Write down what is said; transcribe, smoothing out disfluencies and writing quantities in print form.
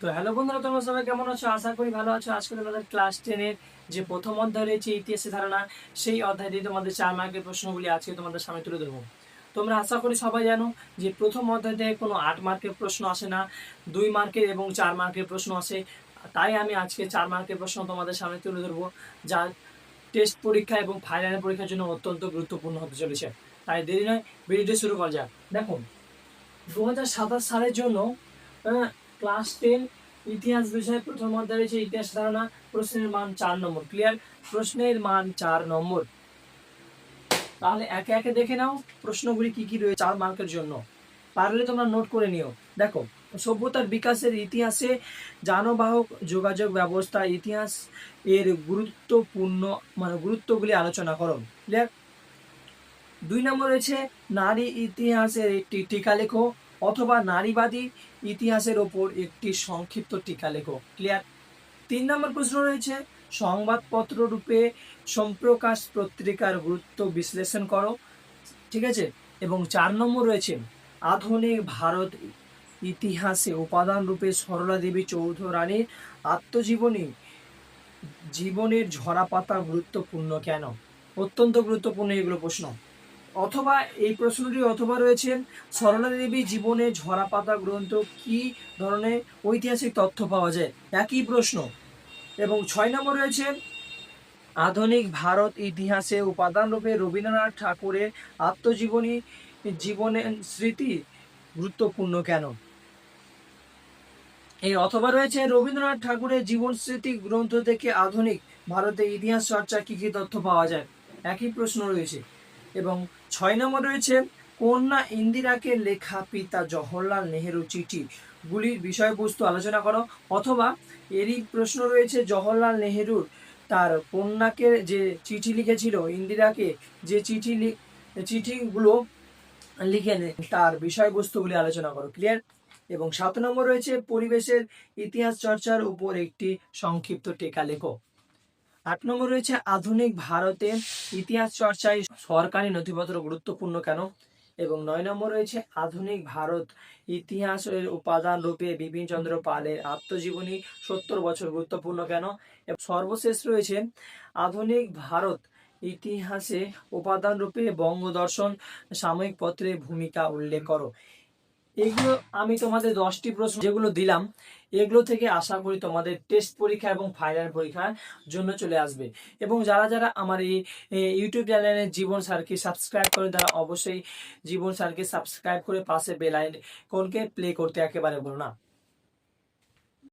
তো হ্যালো বন্ধুরা, তোমরা সবাই কেমন আছো? আশা করি ভালো আছো। আজকে তোমাদের ক্লাস 10 এর যে প্রথম অধ্যায় রয়েছে ইতিহাসের ধারণা, সেই অধ্যায় দিয়ে তোমাদের 4 মার্কের প্রশ্নগুলি আজকে তোমাদের সামনে তুলে ধরবো। তোমরা আশা করি সবাই জানো যে প্রথম অধ্যায় থেকে কোনো 8 মার্কের প্রশ্ন আসে না, 2 মার্কের এবং 4 মার্কের প্রশ্ন আসে। তাই আমি আজকে 4 মার্কের প্রশ্ন তোমাদের সামনে তুলে ধরবো, যা টেস্ট পরীক্ষা এবং ফাইনাল পরীক্ষার জন্য অত্যন্ত গুরুত্বপূর্ণ হতে চলেছে। তাই দেরি নয়, ভিডিওটি শুরু করা যাক। দেখো, 2027 সালের জন্য ক্লাস 10 ইতিহাস বিষয়ে প্রথম অধ্যায় রয়েছে ইতিহাস ধারণা। প্রশ্নের মান 4 নম্বর। ক্লিয়ার? প্রশ্নের মান 4 নম্বর। তাহলে একে একে দেখে নাও প্রশ্নগুলি কি কি রয়েছে 4 মার্কের জন্য। পারলে তোমরা নোট করে নিও। দেখো, সভ্যতার বিকাশের ইতিহাসে যানবাহক যোগাযোগ ব্যবস্থা ইতিহাস এর গুরুত্বগুলি আলোচনা করো। ক্লিয়ার? 2 নম্বর রয়েছে নারী ইতিহাসের একটি টিকা লেখো, অথবা নারীবাদী ইতিহাসের ওপর একটি সংক্ষিপ্ত টিকা লেখো। ক্লিয়ার? 3 নম্বর প্রশ্ন রয়েছে সংবাদপত্র রূপে সম্প্রকাশ পত্রিকার গুরুত্ব বিশ্লেষণ করো। ঠিক আছে? এবং 4 নম্বর রয়েছে আধুনিক ভারত ইতিহাসে উপাদান রূপে সরলা দেবী চৌধুরানীর আত্মজীবনী জীবনের ঝরা পাতা গুরুত্বপূর্ণ কেন? অত্যন্ত গুরুত্বপূর্ণ এগুলো প্রশ্ন। অথবা এই প্রশ্নটি অথবা রয়েছেন সরলা দেবী জীবনে ঝরা পাতা গ্রন্থ কি ধরনের ঐতিহাসিক তথ্য পাওয়া যায়? একই প্রশ্ন। এবং 6 নম্বর রয়েছে আধুনিক ভারত ইতিহাসে উপাদান রূপে রবীন্দ্রনাথ ঠাকুরের আত্মজীবনী জীবনের স্মৃতি গুরুত্বপূর্ণ কেন? এই অথবা রয়েছে রবীন্দ্রনাথ ঠাকুরের জীবন স্মৃতি গ্রন্থ থেকে আধুনিক ভারতের ইতিহাস চর্চা কি কি তথ্য পাওয়া যায়? একই প্রশ্ন রয়েছে। এবং 6 নম্বর রয়েছে কন্যা ইন্দিরাকে লেখা পিতা জওহরলাল নেহেরু চিঠি গুলির বিষয়বস্তু আলোচনা করো। অথবা এরই প্রশ্ন রয়েছে জওহরলাল নেহেরুর তার কন্যাকে যে চিঠি লিখেছিল ইন্দিরাকে, যে চিঠিগুলো লিখেন তার বিষয়বস্তুগুলি আলোচনা করো। ক্লিয়ার? এবং 7 নম্বর রয়েছে পরিবেশের ইতিহাস চর্চার উপর একটি সংক্ষিপ্ত টিকা লেখো। 8 নম্বর রয়েছে আধুনিক ভারতের ইতিহাস চর্চায় সরকারি নথিপত্র গুরুত্বপূর্ণ কেন? এবং 9 নম্বর রয়েছে আধুনিক ভারত ইতিহাসের উপাদান রূপে বিপিনচন্দ্র পালের আত্মজীবনী 70 বছর গুরুত্বপূর্ণ কেন? এবং সর্বশেষ রয়েছে আধুনিক ভারত ইতিহাসে উপাদান রূপে বঙ্গদর্শন সাময়িক পত্রের ভূমিকা উল্লেখ করো। এগুলো আমি তোমাদের 10টি প্রশ্ন যেগুলো দিলাম, এগুলো থেকে আশা করি তোমাদের টেস্ট পরীক্ষা এবং ফাইনাল পরীক্ষার জন্য চলে আসবে। এবং যারা যারা আমার এই ইউটিউব চ্যানেলে জীবন স্যারকে সাবস্ক্রাইব করে, তারা অবশ্যই জীবন স্যারকে সাবস্ক্রাইব করে পাশে বেল আইকনকে প্লে করতে একেবারে ভুলো না।